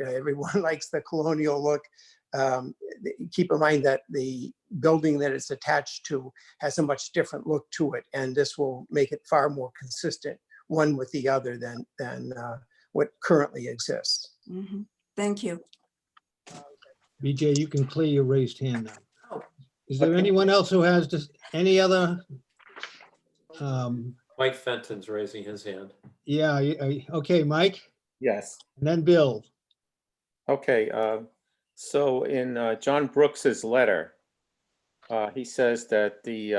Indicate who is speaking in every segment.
Speaker 1: everyone likes the colonial look. Keep in mind that the building that it's attached to has a much different look to it, and this will make it far more consistent one with the other than what currently exists.
Speaker 2: Mm-hmm. Thank you.
Speaker 3: BJ, you can clear your raised hand now.
Speaker 2: Oh.
Speaker 3: Is there anyone else who has just any other?
Speaker 4: Mike Fenton's raising his hand.
Speaker 3: Yeah, okay, Mike,
Speaker 5: Yes.
Speaker 3: and then Bill.
Speaker 5: Okay. So in John Brooks's letter, he says that this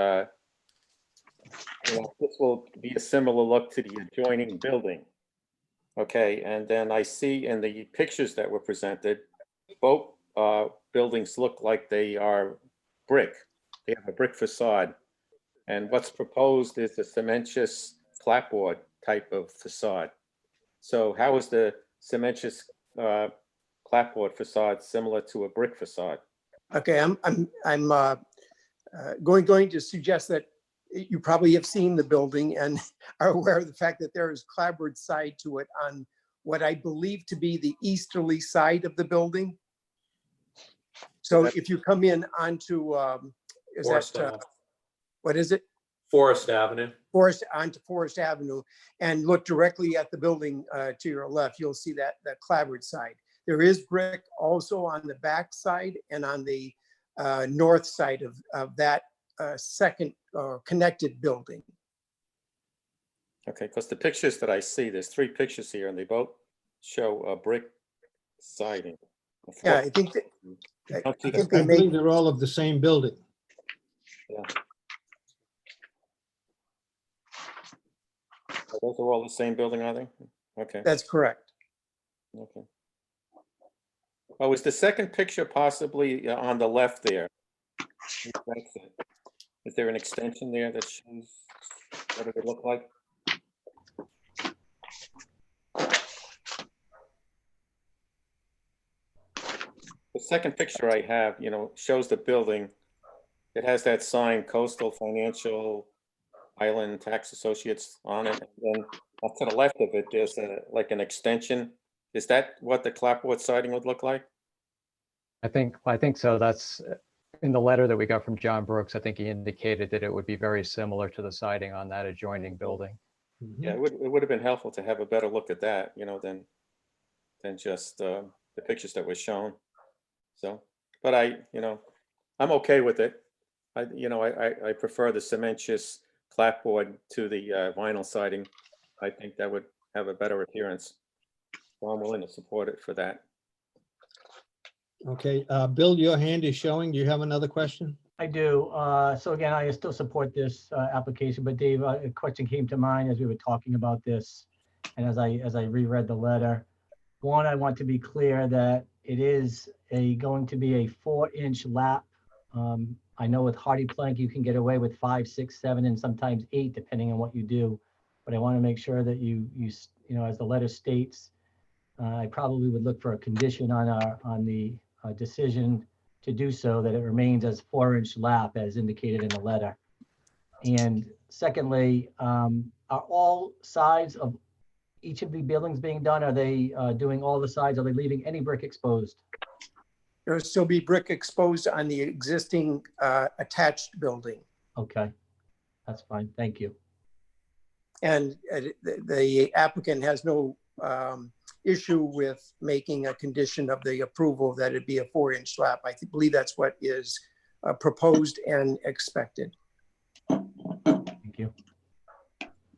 Speaker 5: will be a similar look to the adjoining building. Okay, and then I see in the pictures that were presented, both buildings look like they are brick. They have a brick facade. And what's proposed is a cementitious clapboard type of facade. So how is the cementitious clapboard facade similar to a brick facade?
Speaker 1: Okay, I'm going to suggest that you probably have seen the building and are aware of the fact that there is clapboard side to it on what I believe to be the easterly side of the building. So if you come in onto, what is it?
Speaker 4: Forest Avenue.
Speaker 1: Onto Forest Avenue and look directly at the building to your left, you'll see that clapboard side. There is brick also on the back side and on the north side of that second connected building.
Speaker 5: Okay, because the pictures that I see, there's 3 pictures here and they both show a brick siding.
Speaker 1: Yeah, I think that, I think they
Speaker 3: I
Speaker 1: make,
Speaker 3: believe they're all of the same building.
Speaker 5: Yeah. Those are all the same building, are they? Okay,
Speaker 1: that's correct.
Speaker 5: okay. Oh, is the second picture possibly on the left there? Is there an extension there that shows what it would look like? The second picture I have, shows the building. It has that sign, Coastal Financial Island Tax Associates on it. And then off to the left of it, there's like an extension. Is that what the clapboard siding would look like?
Speaker 6: I think so. That's in the letter that we got from John Brooks. I think he indicated that it would be very similar to the siding on that adjoining building.
Speaker 5: Yeah, it would have been helpful to have a better look at that, than just the pictures that were shown. So, but I'm okay with it. I prefer the cementitious clapboard to the vinyl siding. I think that would have a better appearance. So I'm willing to support it for that.
Speaker 3: Okay, Bill, your hand is showing. Do you have another question?
Speaker 7: I do. So again, I still support this application, but Dave, a question came to mind as we were talking about this. And as I reread the letter, one, I want to be clear that it is going to be a 4-inch lap. I know with hardy plank, you can get away with 5, 6, 7, and sometimes 8, depending on what you do. But I want to make sure that you as the letter states, I probably would look for a condition on the decision to do so, that it remains as 4-inch lap as indicated in the letter. And secondly, are all sides of each of the buildings being done? Are they doing all the sides? Are they leaving any brick exposed?
Speaker 1: There will still be brick exposed on the existing attached building.
Speaker 7: Okay, that's fine. Thank you.
Speaker 1: And the applicant has no issue with making a condition of the approval that it be a 4-inch slab. I believe that's what is proposed and expected.
Speaker 7: Thank you.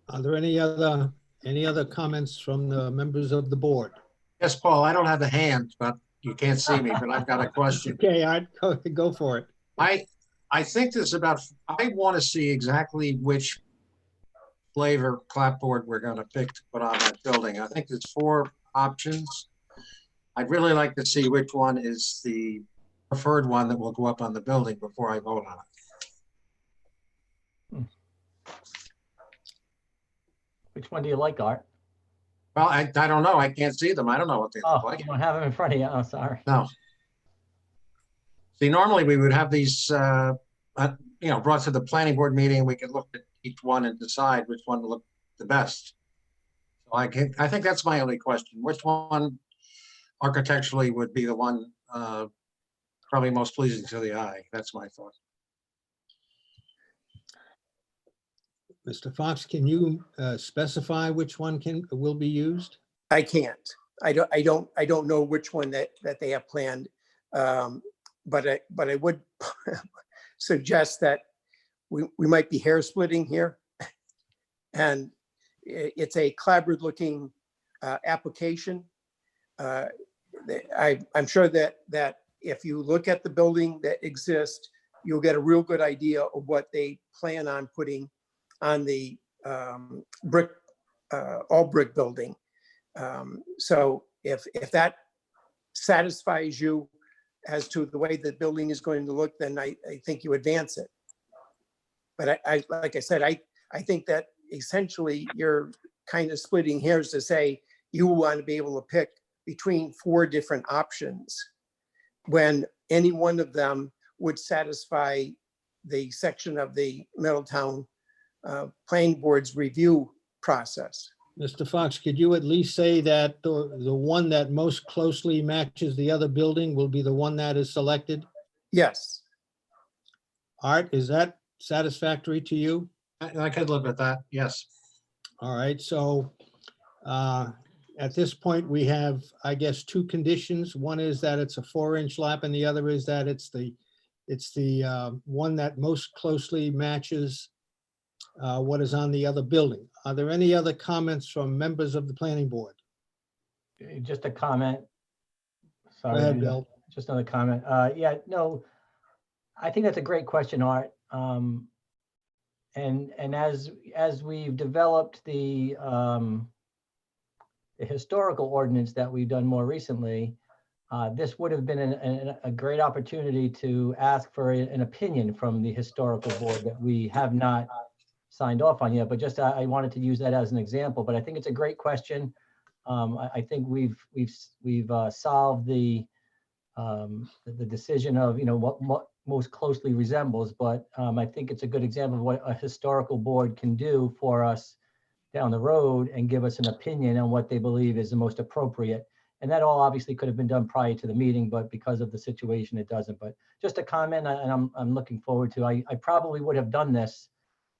Speaker 3: Are there any other comments from the members of the board?
Speaker 8: Yes, Paul, I don't have a hand, but you can't see me, but I've got a question.
Speaker 3: Okay, I'd go for it.
Speaker 8: I think there's I want to see exactly which flavor clapboard we're going to pick to put on that building. I think there's 4 options. I'd really like to see which one is the preferred one that will go up on the building before I vote on it.
Speaker 7: Which one do you like, Art?
Speaker 8: Well, I don't know. I can't see them. I don't know what they look
Speaker 7: Oh,
Speaker 8: like.
Speaker 7: you don't have them in front of you. Oh, sorry.
Speaker 8: No. See, normally we would have these, brought to the planning board meeting. We could look at each one and decide which one looked the best. So I think that's my only question. Which one architecturally would be the one probably most pleasing to the eye. That's my thought.
Speaker 3: Mr. Fox, can you specify which one will be used?
Speaker 1: I can't. I don't know which one that they have planned. But I would suggest that we might be hair splitting here. And it's a collaborative looking application. I'm sure that if you look at the building that exists, you'll get a real good idea of what they plan on putting on the brick, all brick building. So if that satisfies you as to the way the building is going to look, then I think you advance it. But like I said, I think that essentially you're kind of splitting hairs to say you want to be able to pick between 4 different options when any one of them would satisfy the section of the Middletown Planning Board's review process.
Speaker 3: Mr. Fox, could you at least say that the one that most closely matches the other building will be the one that is selected?
Speaker 1: Yes,
Speaker 3: Art, is that satisfactory to you?
Speaker 8: I could live with that, yes.
Speaker 3: All right, so at this point, we have, I guess, 2 conditions. One is that it's a 4-inch lap and the other is that it's the one that most closely matches what is on the other building. Are there any other comments from members of the planning board?
Speaker 7: Just a comment.
Speaker 3: Go
Speaker 7: Sorry.
Speaker 3: ahead, Bill.
Speaker 7: Just another comment. Yeah, no, I think that's a great question, Art. And as we've developed the historical ordinance that we've done more recently, this would have been a great opportunity to ask for an opinion from the historical board that we have not signed off on yet, but just I wanted to use that as an example. But I think it's a great question. I think we've solved the decision of what most closely resembles, but I think it's a good example of what a historical board can do for us down the road and give us an opinion on what they believe is the most appropriate. And that all obviously could have been done prior to the meeting, but because of the situation, it doesn't. But just a comment, and I'm looking forward to. I probably would have done this,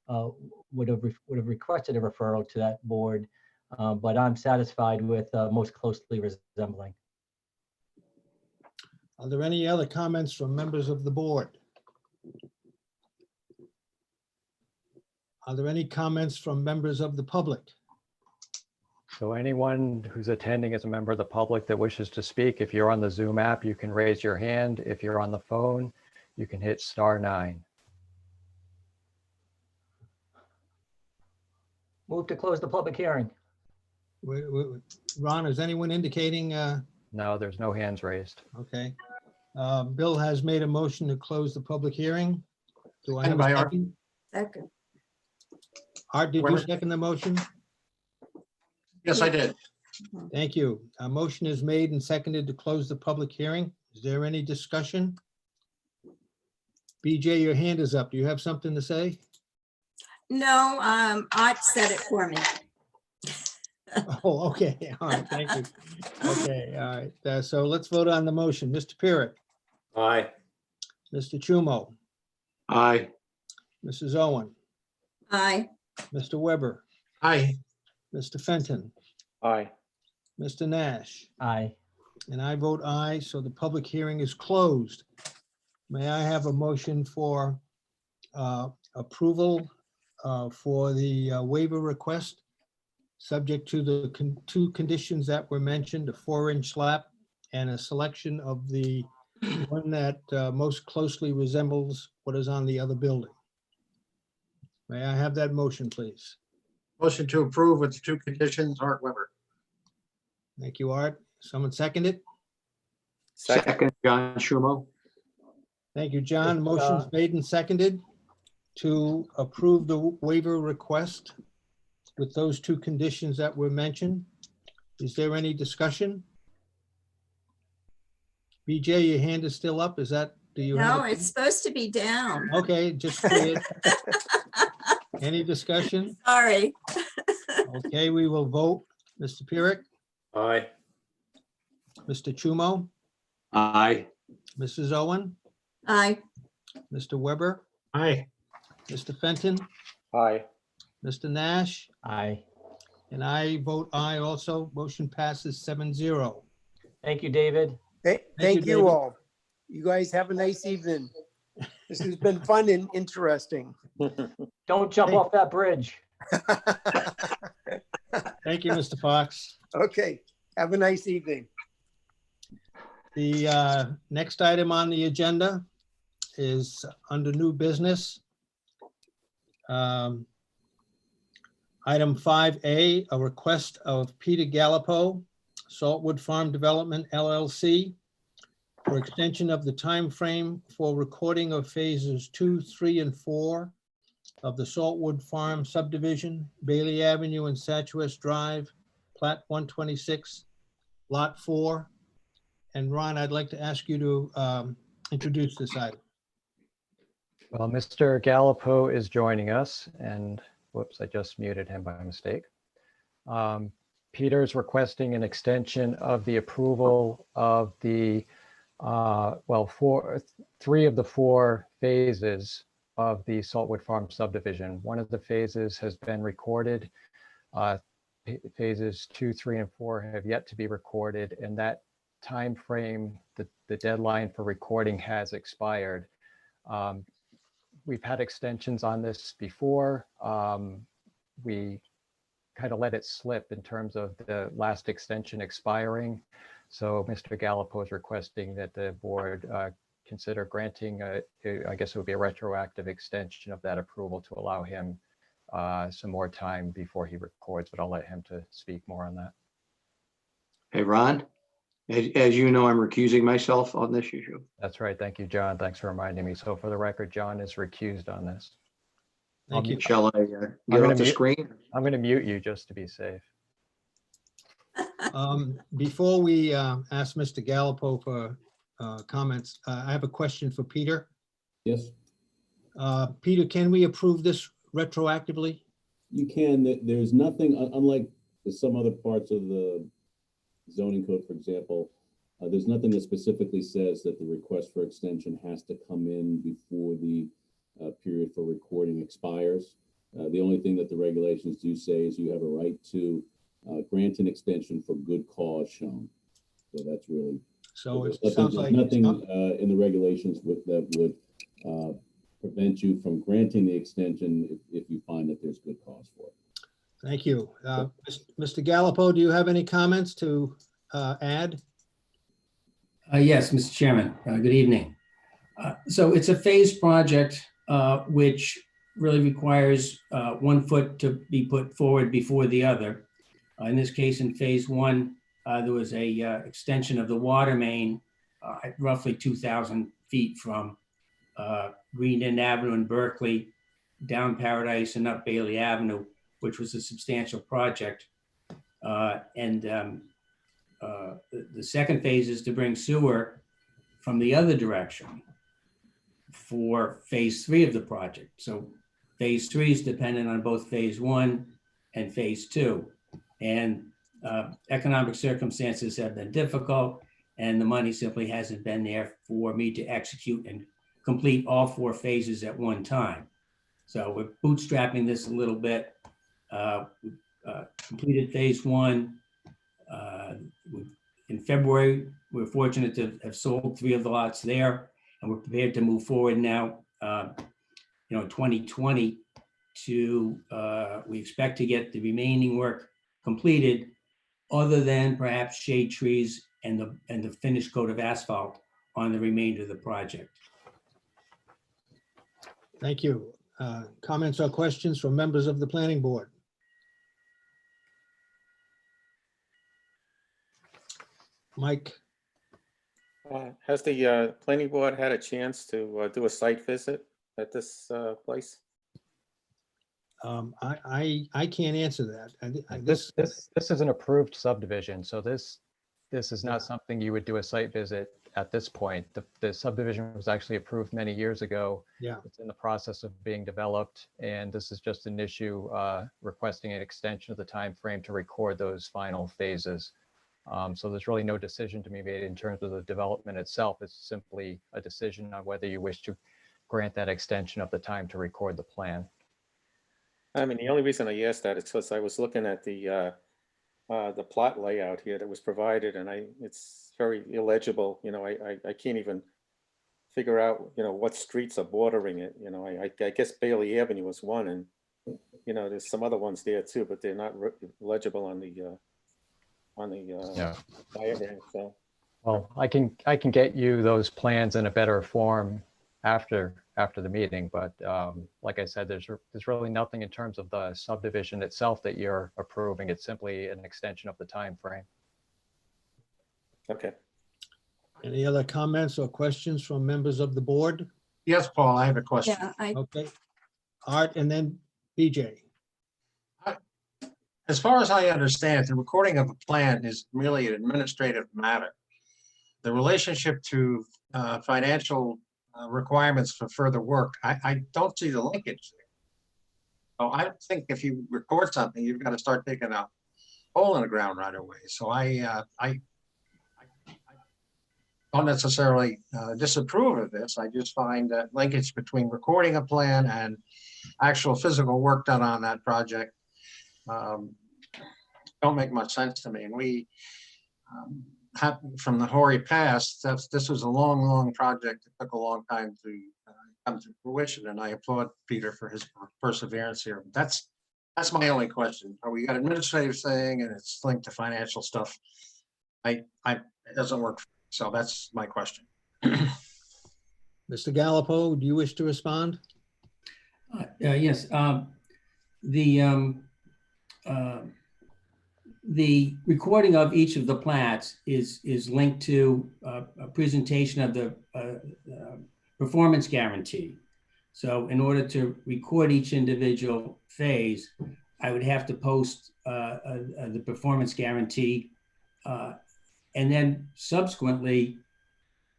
Speaker 7: would have requested a referral to that board, but I'm satisfied with most closely resembling.
Speaker 3: Are there any other comments from members of the board? Are there any comments from members of the public?
Speaker 6: So anyone who's attending as a member of the public that wishes to speak, if you're on the Zoom app, you can raise your hand. If you're on the phone, you can hit *9.
Speaker 7: Move to close the public hearing.
Speaker 3: Ron, is anyone indicating?
Speaker 6: No, there's no hands raised.
Speaker 3: Okay. Bill has made a motion to close the public hearing. Do I have
Speaker 8: And
Speaker 3: a
Speaker 8: by Art.
Speaker 3: second?
Speaker 2: Second.
Speaker 3: Art, did you
Speaker 8: Wait.
Speaker 3: second the motion?
Speaker 8: Yes, I did.
Speaker 3: Thank you. A motion is made and seconded to close the public hearing. Is there any discussion? BJ, your hand is up. Do you have something to say?
Speaker 2: No, Art said it for me.
Speaker 3: Oh, okay. All right, thank you. Okay, all right. So let's vote on the motion. Mr. Pirro,
Speaker 4: Aye.
Speaker 3: Mr. Chumo,
Speaker 5: Aye.
Speaker 3: Mrs. Owen,
Speaker 2: Aye.
Speaker 3: Mr. Weber,
Speaker 8: Aye.
Speaker 3: Mr. Fenton,
Speaker 5: Aye.
Speaker 3: Mr. Nash,
Speaker 7: Aye.
Speaker 3: and I vote aye, so the public hearing is closed. May I have a motion for approval for the waiver request, subject to the 2 conditions that were mentioned, a 4-inch lap and a selection of the one that most closely resembles what is on the other building. May I have that motion, please?
Speaker 8: Motion to approve with the 2 conditions, Art Weber.
Speaker 3: Thank you, Art. Someone second it?
Speaker 5: Second.
Speaker 9: John Schumo.
Speaker 3: Thank you, John.
Speaker 7: It's,
Speaker 3: Motion's made and seconded to approve the waiver request with those 2 conditions that were mentioned. Is there any discussion? BJ, your hand is still up. Is that, do you have?
Speaker 2: No, it's supposed to be down.
Speaker 3: Okay, just cleared. Any discussion?
Speaker 2: Sorry.
Speaker 3: Okay, we will vote. Mr. Pirro,
Speaker 4: Aye.
Speaker 3: Mr. Chumo,
Speaker 9: Aye.
Speaker 3: Mrs. Owen,
Speaker 2: Aye.
Speaker 3: Mr. Weber,
Speaker 8: Aye.
Speaker 3: Mr. Fenton,
Speaker 5: Aye.
Speaker 3: Mr. Nash,
Speaker 7: Aye.
Speaker 3: and I vote aye also. Motion passes 7-0.
Speaker 7: Thank you, David.
Speaker 1: Thank you
Speaker 3: David.
Speaker 1: all. You guys have a nice evening. This has been fun and interesting.
Speaker 7: Don't jump
Speaker 3: Hey.
Speaker 7: off that bridge.
Speaker 3: Thank you, Mr. Fox.
Speaker 1: Okay, have a nice evening.
Speaker 3: The next item on the agenda is under new business. Item 5A, a request of Peter Gallipo, Saltwood Farm Development LLC, for extension of the time frame for recording of phases 2, 3, and 4 of the Saltwood Farm subdivision, Bailey Avenue and Satchwest Drive, Plat 126, Lot 4. And Ron, I'd like to ask you to introduce this item.
Speaker 6: Well, Mr. Gallipo is joining us, and whoops, I just muted him by mistake. Peter's requesting an extension of the approval of the, three of the 4 phases of the Saltwood Farm subdivision. One of the phases has been recorded. Phases 2, 3, and 4 have yet to be recorded, and that time frame, the deadline for recording has expired. We've had extensions on this before. We kind of let it slip in terms of the last extension expiring. So Mr. Gallipo is requesting that the board consider granting, I guess it would be a retroactive extension of that approval to allow him some more time before he records, but I'll let him to speak more on that.
Speaker 9: Hey, Ron, as you know, I'm recusing myself on this issue.
Speaker 6: That's right. Thank you, John. Thanks for reminding me. So for the record, John is recused on this.
Speaker 3: Thank you.
Speaker 9: Shall I
Speaker 6: I'm
Speaker 9: get
Speaker 6: gonna
Speaker 9: off the
Speaker 6: mute-
Speaker 9: screen?
Speaker 6: I'm going to mute you just to be safe.
Speaker 3: Before we ask Mr. Gallipo for comments, I have a question for Peter.
Speaker 10: Yes,
Speaker 3: Peter, can we approve this retroactively?
Speaker 10: you can. There's nothing, unlike some other parts of the zoning code, for example, there's nothing that specifically says that the request for extension has to come in before the period for recording expires. The only thing that the regulations do say is you have a right to grant an extension for good cause shown. So that's really,
Speaker 3: So it
Speaker 10: there's
Speaker 3: sounds like,
Speaker 10: nothing in the regulations that would prevent you from granting the extension if you find that there's good cause for it.
Speaker 3: thank you. Mr. Gallipo, do you have any comments to add?
Speaker 11: Yes, Mr. Chairman, good evening. So it's a phased project, which really requires 1 foot to be put forward before the other. In this case, in phase 1, there was a extension of the water main at roughly 2,000 feet from Green Avenue in Berkeley, down Paradise and up Bailey Avenue, which was a substantial project. The second phase is to bring sewer from the other direction for phase 3 of the project. So phase 3 is dependent on both phase 1 and phase 2. And economic circumstances have been difficult, and the money simply hasn't been there for me to execute and complete all 4 phases at one time. So we're bootstrapping this a little bit. We completed phase 1. In February, we're fortunate to have sold 3 of the lots there, and we're prepared to move forward now, 2020 to, we expect to get the remaining work completed, other than perhaps shade trees and the finished coat of asphalt on the remainder of the project.
Speaker 3: Thank you. Comments or questions from members of the planning board? Mike?
Speaker 5: Has the planning board had a chance to do a site visit at this place?
Speaker 3: I can't answer that.
Speaker 6: This is an approved subdivision, so this is not something you would do a site visit at this point. The subdivision was actually approved many years ago.
Speaker 3: Yeah.
Speaker 6: It's in the process of being developed, and this is just an issue requesting an extension of the time frame to record those final phases. So there's really no decision to be made in terms of the development itself. It's simply a decision on whether you wish to grant that extension of the time to record the plan.
Speaker 5: I mean, the only reason I asked that is because I was looking at the plot layout here that was provided, and it's very illegible. You know, I can't even figure out, you know, what streets are bordering it. You know, I guess Bailey Avenue is one, and you know, there's some other ones there too, but they're not legible on the
Speaker 6: Yeah.
Speaker 5: diagram. So
Speaker 6: Well, I can get you those plans in a better form after the meeting, but like I said, there's really nothing in terms of the subdivision itself that you're approving. It's simply an extension of the time frame.
Speaker 5: okay.
Speaker 3: Any other comments or questions from members of the board?
Speaker 8: Yes, Paul, I have a question.
Speaker 2: Yeah,
Speaker 3: Okay. Art and then BJ.
Speaker 8: As far as I understand, the recording of a plan is merely an administrative matter. The relationship to financial requirements for further work, I don't see the linkage there. So I think if you record something, you've got to start digging a hole in the ground right away. So I don't necessarily disapprove of this. I just find that linkage between recording a plan and actual physical work done on that project don't make much sense to me. And we have, from the hoary past, this was a long project. It took a long time to come to fruition, and I applaud Peter for his perseverance here. That's my only question. We got administrative thing and it's linked to financial stuff. It doesn't work. So that's my question.
Speaker 3: Mr. Gallopo, do you wish to respond?
Speaker 11: Yes. The recording of each of the plats is linked to a presentation of the performance guarantee. So in order to record each individual phase, I would have to post the performance guarantee and then subsequently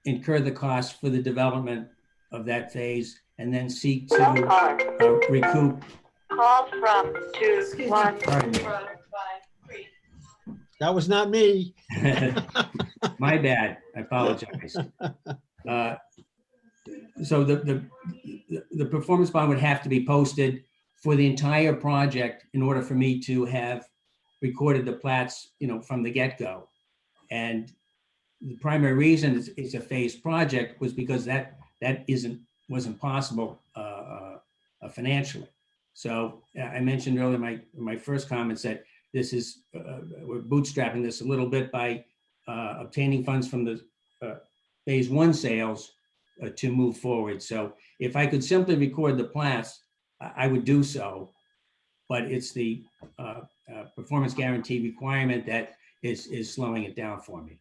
Speaker 11: incur the cost for the development of that phase and then seek to recoup.
Speaker 12: Call from 215.
Speaker 3: That was not me.
Speaker 11: My bad, I apologize. So the performance bond would have to be posted for the entire project in order for me to have recorded the plats, you know, from the get-go. And the primary reason it's a phased project was because that wasn't possible financially. So I mentioned earlier my first comments that this is we're bootstrapping this a little bit by obtaining funds from the phase one sales to move forward. So if I could simply record the plats, I would do so, but it's the performance guarantee requirement that is slowing it down for me.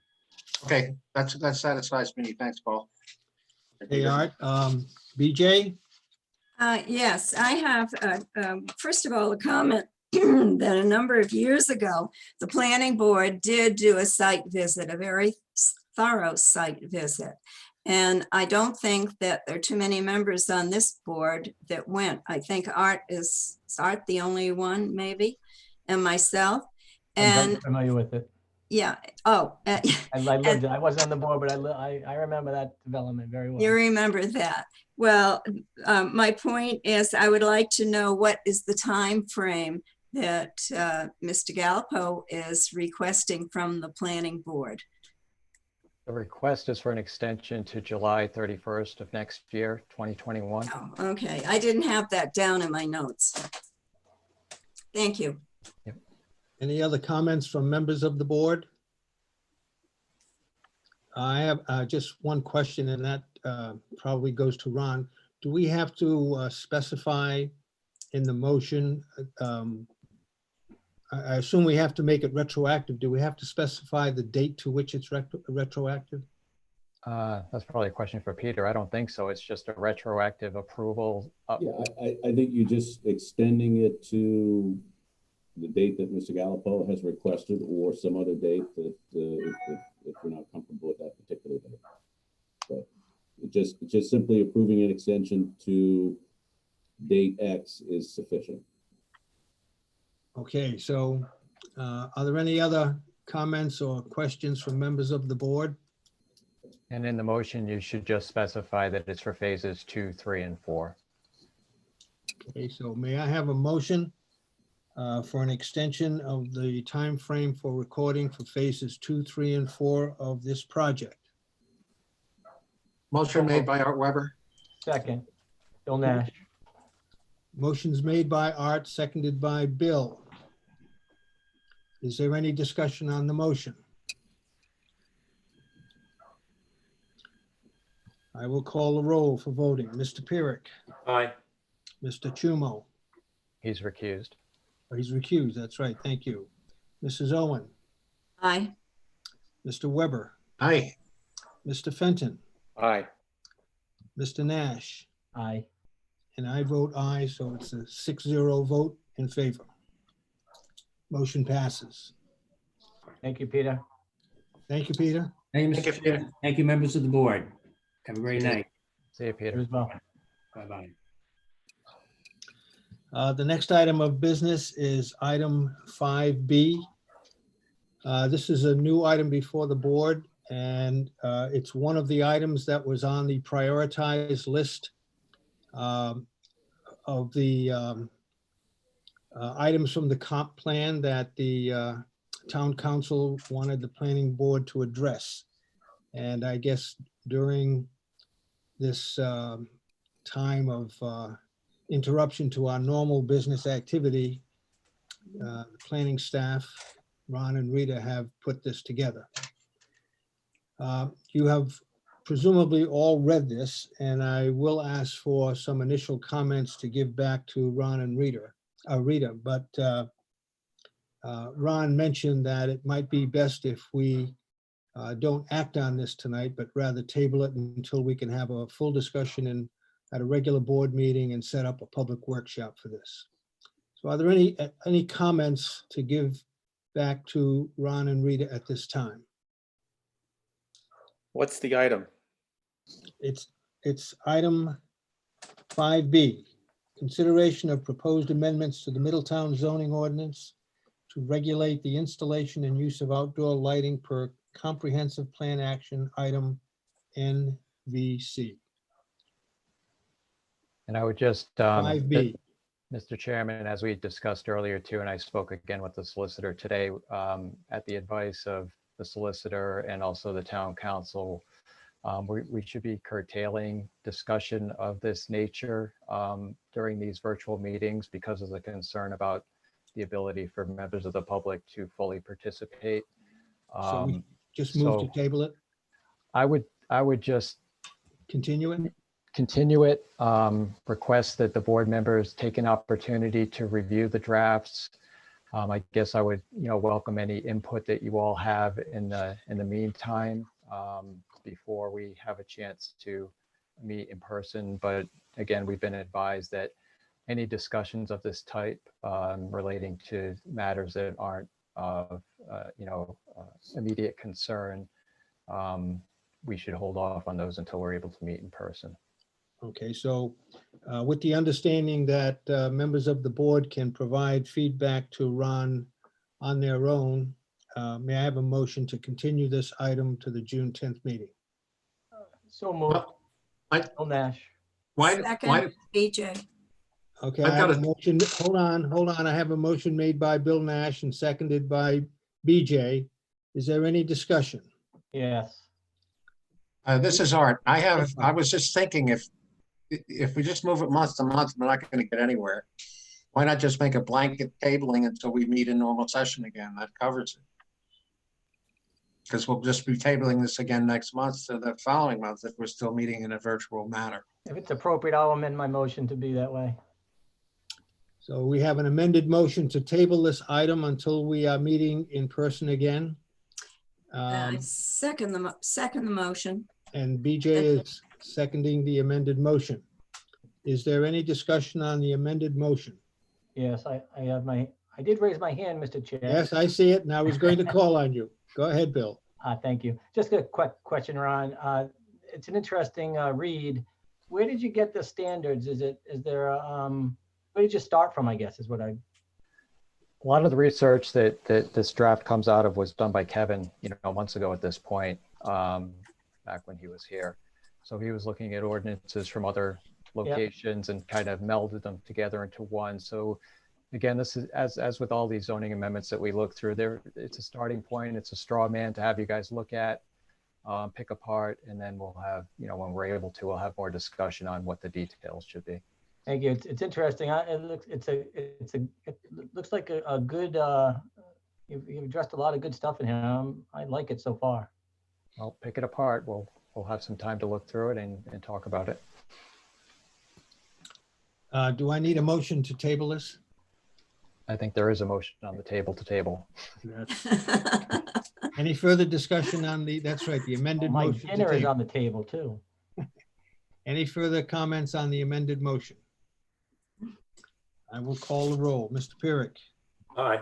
Speaker 8: Okay, that satisfies me. Thanks, Paul.
Speaker 3: Hey, Art. BJ?
Speaker 2: Yes, I have, first of all, a comment that a number of years ago, the planning board did do a site visit, a very thorough site visit. And I don't think that there are too many members on this board that went. I think is Art the only one, maybe, and myself.
Speaker 7: I'm
Speaker 2: And
Speaker 7: very familiar with it.
Speaker 2: yeah, oh.
Speaker 7: I lived it. I wasn't on the board, but I remember that development very well.
Speaker 2: You remember that. Well, my point is I would like to know what is the time frame that Mr. Galpo is requesting from the planning board.
Speaker 6: The request is for an extension to July 31st of next year, 2021.
Speaker 2: Oh, okay, I didn't have that down in my notes. Thank you.
Speaker 6: Yep.
Speaker 3: Any other comments from members of the board? I have just one question, and that probably goes to Ron. Do we have to specify in the motion? I assume we have to make it retroactive. Do we have to specify the date to which it's retroactive?
Speaker 6: That's probably a question for Peter. I don't think so. It's just a retroactive approval.
Speaker 10: Yeah, I think you're just extending it to the date that Mr. Gallopo has requested or some other date that if you're not comfortable with that particular date. But just simply approving an extension to date X is sufficient.
Speaker 3: Okay, so are there any other comments or questions from members of the board?
Speaker 6: And in the motion, you should just specify that it's for phases 2, 3, and 4.
Speaker 3: Okay, so may I have a motion for an extension of the time frame for recording for phases 2, 3, and 4 of this project?
Speaker 8: Motion made by Art Weber.
Speaker 7: Second, Bill Nash.
Speaker 3: Motion's made by Art, seconded by Bill. Is there any discussion on the motion? I will call the roll for voting. Mr. Pyrick,
Speaker 4: Aye.
Speaker 3: Mr. Chumo.
Speaker 6: He's recused.
Speaker 3: Oh, he's recused, that's right, thank you. Mrs. Owen,
Speaker 2: Aye.
Speaker 3: Mr. Weber,
Speaker 8: Aye.
Speaker 3: Mr. Fenton,
Speaker 5: Aye.
Speaker 3: Mr. Nash,
Speaker 7: Aye.
Speaker 3: and I vote aye, so it's a 6-0 vote in favor. Motion passes.
Speaker 7: Thank you, Peter.
Speaker 3: Thank you, Peter.
Speaker 11: Thank you,
Speaker 8: Thank you,
Speaker 11: Mr.
Speaker 8: Peter.
Speaker 11: Chairman. Thank you, members of the board. Have a great night.
Speaker 6: See you,
Speaker 7: You
Speaker 6: Peter.
Speaker 7: as well.
Speaker 11: Bye-bye.
Speaker 3: The next item of business is item 5B. This is a new item before the board, and it's one of the items that was on the prioritized list of the items from the comp plan that the town council wanted the planning board to address. And I guess during this time of interruption to our normal business activity, the planning staff, Ron and Rita, have put this together. You have presumably all read this, and I will ask for some initial comments to give back to Ron and Rita. But Ron mentioned that it might be best if we don't act on this tonight, but rather table it until we can have a full discussion at a regular board meeting and set up a public workshop for this. So are there any comments to give back to Ron and Rita at this time?
Speaker 5: What's the item?
Speaker 3: It's item 5B, consideration of proposed amendments to the Middletown zoning ordinance to regulate the installation and use of outdoor lighting per comprehensive plan action item NVC.
Speaker 6: And I would just,
Speaker 3: 5B.
Speaker 6: Mr. Chairman, as we discussed earlier too, and I spoke again with the solicitor today, at the advice of the solicitor and also the town council, we should be curtailing discussion of this nature during these virtual meetings because of the concern about the ability for members of the public to fully participate.
Speaker 3: So we just move to
Speaker 6: so
Speaker 3: table it,
Speaker 6: I would just
Speaker 3: continue it?
Speaker 6: continue it, request that the board members take an opportunity to review the drafts. I guess I would, welcome any input that you all have in the meantime, before we have a chance to meet in person. But again, we've been advised that any discussions of this type relating to matters that aren't of, immediate concern, we should hold off on those until we're able to meet in person.
Speaker 3: Okay, so with the understanding that members of the board can provide feedback to Ron on their own, may I have a motion to continue this item to the June 10th meeting?
Speaker 7: So moved. Bill Nash.
Speaker 8: Why,
Speaker 2: Second, BJ.
Speaker 3: Okay,
Speaker 8: I've
Speaker 3: I have
Speaker 8: got
Speaker 3: a motion, hold on. I have a motion made by Bill Nash and seconded by BJ. Is there any discussion?
Speaker 7: Yes.
Speaker 8: this is Art. I was just thinking if we just move it month to month, we're not going to get anywhere. Why not just make a blanket tabling until we meet in normal session again? That covers it. Because we'll just be tabling this again next month to the following month if we're still meeting in a virtual manner.
Speaker 7: If it's appropriate, I'll amend my motion to be that way.
Speaker 3: So we have an amended motion to table this item until we are meeting in person again.
Speaker 2: I second the motion.
Speaker 3: And BJ is seconding the amended motion. Is there any discussion on the amended motion?
Speaker 7: Yes, I did raise my hand, Mr. Chair.
Speaker 3: Yes, I see it, and I was going to call on you. Go ahead, Bill.
Speaker 7: Thank you. Just a quick question, Ron. It's an interesting read. Where did you get the standards? Where did you start from, I guess, is what I.
Speaker 6: A lot of the research that this draft comes out of was done by Kevin, months ago at this point, back when he was here. So he was looking at ordinances from other locations and kind of melded them together into one. So again, this is as with all these zoning amendments that we look through there, it's a starting point. It's a straw man to have you guys look at, pick apart, and then we'll have, when we're able to, we'll have more discussion on what the details should be.
Speaker 7: Thank you. It's interesting. It looks like a good, you've addressed a lot of good stuff in here. I like it so far.
Speaker 6: Well, pick it apart. We'll have some time to look through it and talk about it.
Speaker 3: Do I need a motion to table this?
Speaker 6: I think there is a motion on the table to table.
Speaker 3: Any further discussion on that's right, the amended
Speaker 7: My
Speaker 3: motion? to
Speaker 7: dinner is
Speaker 3: table.
Speaker 7: on the table too.
Speaker 3: Any further comments on the amended motion? I will call the roll. Mr. Pyrick,
Speaker 4: Aye.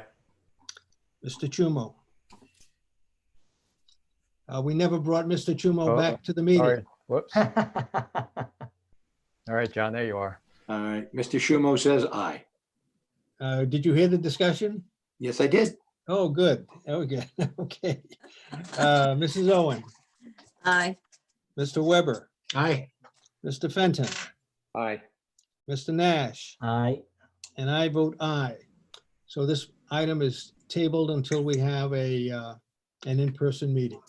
Speaker 3: Mr. Chumo. We never brought Mr. Chumo
Speaker 6: Oh,
Speaker 3: back to the
Speaker 6: All
Speaker 3: meeting.
Speaker 6: right. Whoops. All right, John, there you are.
Speaker 9: All right, Mr. Shumo says aye.
Speaker 3: Did you hear the discussion?
Speaker 9: Yes, I did.
Speaker 3: Oh, good. Okay. Okay. Mrs. Owen,
Speaker 2: Aye.
Speaker 3: Mr. Weber,
Speaker 8: Aye.
Speaker 3: Mr. Fenton,
Speaker 5: Aye.
Speaker 3: Mr. Nash,
Speaker 7: Aye.
Speaker 3: and I vote aye. So this item is tabled until we have an in-person meeting.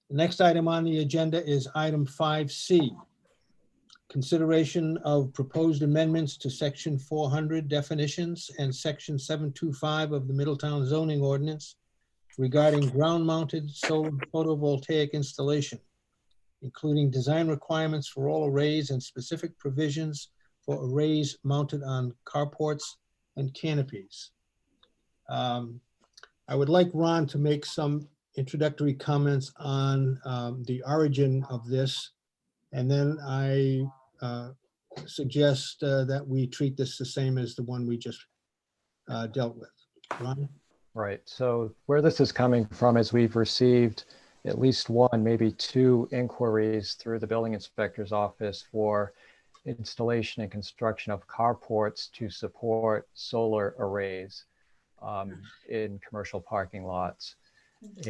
Speaker 3: The next item on the agenda is item 5C. Consideration of proposed amendments to section 400 definitions and section 725 of the Middletown zoning ordinance regarding ground-mounted solar photovoltaic installation, including design requirements for all arrays and specific provisions for arrays mounted on carports and canopies. I would like Ron to make some introductory comments on the origin of this, and then I suggest that we treat this the same as the one we just dealt with. Ron?
Speaker 6: Right. So where this is coming from is we've received at least one, maybe two inquiries through the building inspector's office for installation and construction of carports to support solar arrays in commercial parking lots.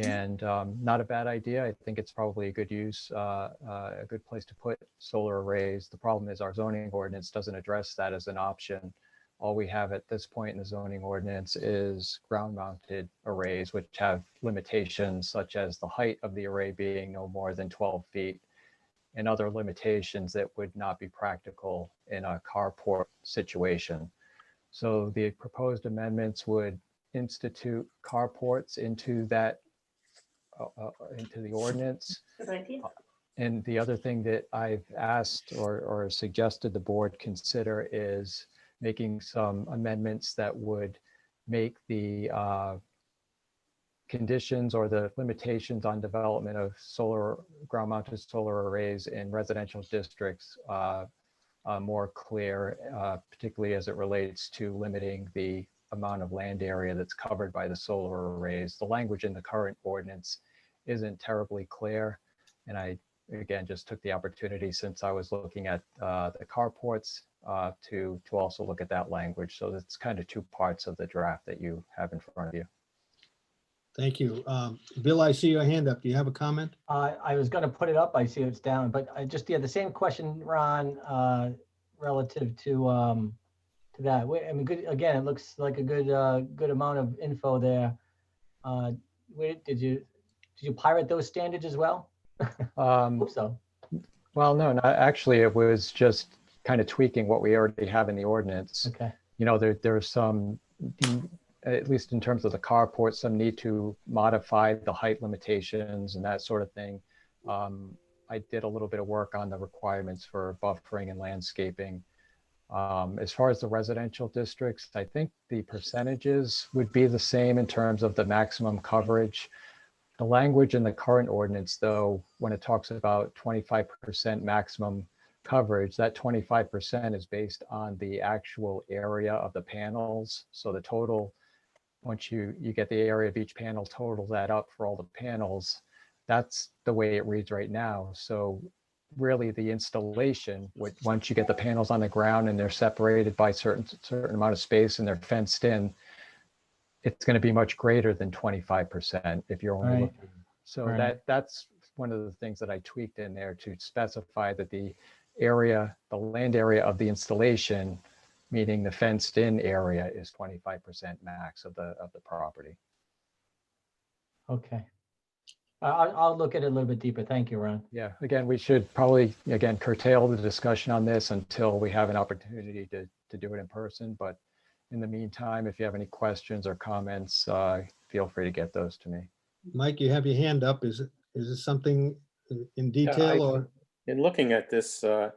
Speaker 6: And not a bad idea. I think it's probably a good use, a good place to put solar arrays. The problem is our zoning ordinance doesn't address that as an option. All we have at this point in the zoning ordinance is ground-mounted arrays, which have limitations such as the height of the array being no more than 12 feet and other limitations that would not be practical in a carport situation. So the proposed amendments would institute carports into that, into the ordinance. And the other thing that I've asked or suggested the board consider is making some amendments that would make the conditions or the limitations on development of ground-mounted solar arrays in residential districts more clear, particularly as it relates to limiting the amount of land area that's covered by the solar arrays. The language in the current ordinance isn't terribly clear. And I, again, just took the opportunity since I was looking at the carports to also look at that language. So that's kind of two parts of the draft that you have in front of you.
Speaker 3: Thank you. Bill, I see your hand up. Do you have a comment?
Speaker 7: I was going to put it up. I see it's down, but I just, the same question, Ron, relative to that. I mean, good, again, it looks like a good amount of info there. Did you pirate those standards as well? Hope so.
Speaker 6: Well, no, not actually. It was just kind of tweaking what we already have in the ordinance.
Speaker 7: Okay.
Speaker 6: You know, there's some, at least in terms of the carport, some need to modify the height limitations and that sort of thing. I did a little bit of work on the requirements for buffering and landscaping. As far as the residential districts, I think the percentages would be the same in terms of the maximum coverage. The language in the current ordinance, though, when it talks about 25% maximum coverage, that 25% is based on the actual area of the panels. So the total, once you get the area of each panel, total that up for all the panels, that's the way it reads right now. So really the installation, once you get the panels on the ground and they're separated by certain amount of space and they're fenced in, it's going to be much greater than 25% if you're only
Speaker 7: Right.
Speaker 6: looking. So
Speaker 7: Right.
Speaker 6: that's one of the things that I tweaked in there to specify that the area, the land area of the installation, meaning the fenced in area, is 25% max of the property.
Speaker 7: Okay. I'll look at it a little bit deeper. Thank you, Ron.
Speaker 6: Yeah, again, we should probably, again, curtail the discussion on this until we have an opportunity to do it in person. But in the meantime, if you have any questions or comments, feel free to get those to me.
Speaker 3: Mike, you have your hand up. Is it something in detail or?
Speaker 5: In looking at this, I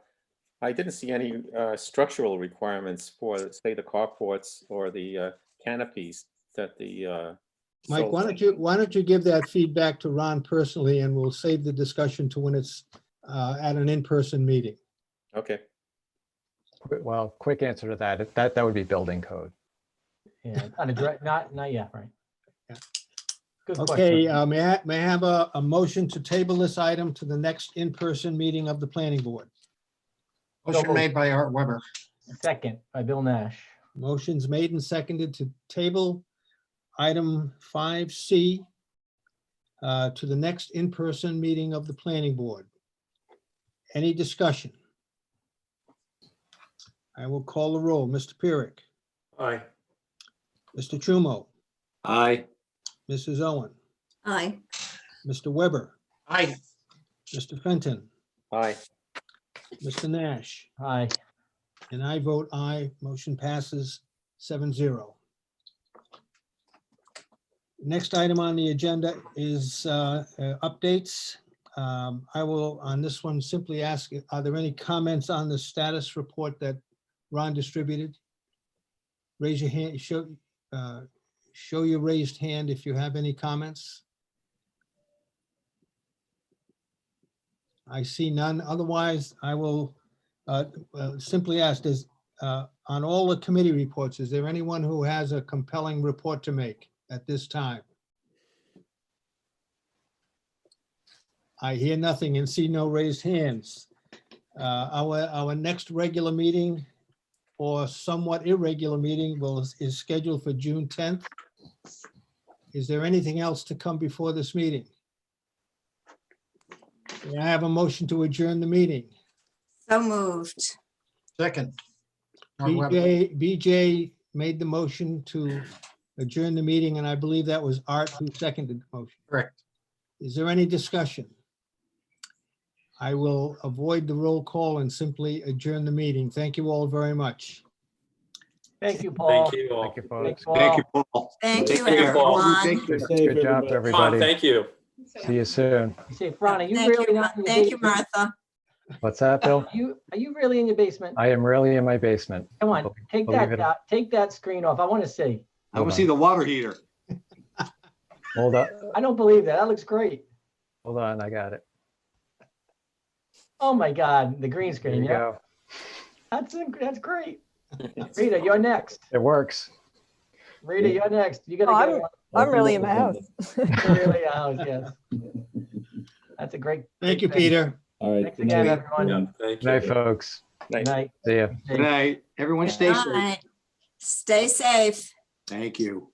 Speaker 5: didn't see any structural requirements for, say, the carports or the canopies that the.
Speaker 3: Mike,
Speaker 5: solar-
Speaker 3: why don't you give that feedback to Ron personally, and we'll save the discussion to when it's at an in-person meeting.
Speaker 5: Okay,
Speaker 6: Well, quick answer to that would be building code.
Speaker 7: Yeah, on a direct, not yet, right?
Speaker 3: Yeah.
Speaker 7: Good
Speaker 3: Okay,
Speaker 7: question.
Speaker 3: may I have a motion to table this item to the next in-person meeting of the planning board?
Speaker 8: Motion made by Art Weber.
Speaker 7: Second by Bill Nash.
Speaker 3: Motion's made and seconded to table item 5C to the next in-person meeting of the planning board. Any discussion? I will call the roll. Mr. Pyrick,
Speaker 4: Aye.
Speaker 3: Mr. Chumo,
Speaker 9: Aye.
Speaker 3: Mrs. Owen,
Speaker 2: Aye.
Speaker 3: Mr. Weber,
Speaker 8: Aye.
Speaker 3: Mr. Fenton,
Speaker 5: aye.
Speaker 3: Mr. Nash,
Speaker 7: Aye.
Speaker 3: and I vote aye. Motion passes 7-0. Next item on the agenda is updates. I will, on this one, simply ask, are there any comments on the status report that Ron distributed? Raise your hand, show your raised hand if you have any comments. I see none. Otherwise, I will simply ask, on all the committee reports, is there anyone who has a compelling report to make at this time? I hear nothing and see no raised hands. Our next regular meeting or somewhat irregular meeting is scheduled for June 10th. Is there anything else to come before this meeting? May I have a motion to adjourn the meeting?
Speaker 2: So moved.
Speaker 8: Second. Art Weber.
Speaker 3: BJ made the motion to adjourn the meeting, and I believe that was Art who seconded the motion.
Speaker 8: Correct.
Speaker 3: Is there any discussion? I will avoid the roll call and simply adjourn the meeting. Thank you all very much.
Speaker 7: Thank you, Paul.
Speaker 4: Thank you all.
Speaker 6: Thank you, folks.
Speaker 9: Thank you, Paul.
Speaker 2: Thank
Speaker 9: Take
Speaker 2: you,
Speaker 9: care.
Speaker 2: everyone.
Speaker 9: Take care.
Speaker 10: Stay safe,
Speaker 6: Good job,
Speaker 10: everybody.
Speaker 4: Tom,
Speaker 6: everybody.
Speaker 4: thank you.
Speaker 6: See you soon.
Speaker 7: You say, Ron, are you
Speaker 2: Thank
Speaker 7: really
Speaker 2: you,
Speaker 7: not in your
Speaker 2: thank you,
Speaker 7: basement?
Speaker 2: Martha.
Speaker 6: What's that, Bill?
Speaker 7: Are you really in your basement?
Speaker 6: I am really in my basement.
Speaker 7: Come on, take
Speaker 6: believe
Speaker 7: that
Speaker 6: it.
Speaker 7: out, take that screen off. I want to see.
Speaker 9: I want to see the water heater.
Speaker 6: Hold on,
Speaker 7: I don't believe that. That looks great.
Speaker 6: hold on, I got it.
Speaker 7: Oh my God, the green
Speaker 6: There
Speaker 7: screen,
Speaker 6: you
Speaker 7: yeah.
Speaker 6: go.
Speaker 7: That's great. Rita, you're next.
Speaker 6: It works.
Speaker 7: Rita, you're next. You
Speaker 13: Oh,
Speaker 7: gotta get one.
Speaker 13: I'm really in my house.
Speaker 7: Really a house, yes. That's a great.
Speaker 3: Thank you,
Speaker 7: great thing.
Speaker 3: Peter.
Speaker 10: All right.
Speaker 7: Thanks
Speaker 10: good
Speaker 7: again,
Speaker 10: night.
Speaker 7: everyone.
Speaker 4: Yeah, thank
Speaker 6: Good night,
Speaker 4: you.
Speaker 6: folks.
Speaker 7: Good night.
Speaker 6: See ya.
Speaker 3: Uh,
Speaker 9: Good night. Everyone stay safe.
Speaker 2: Bye. Stay safe.
Speaker 9: Thank you.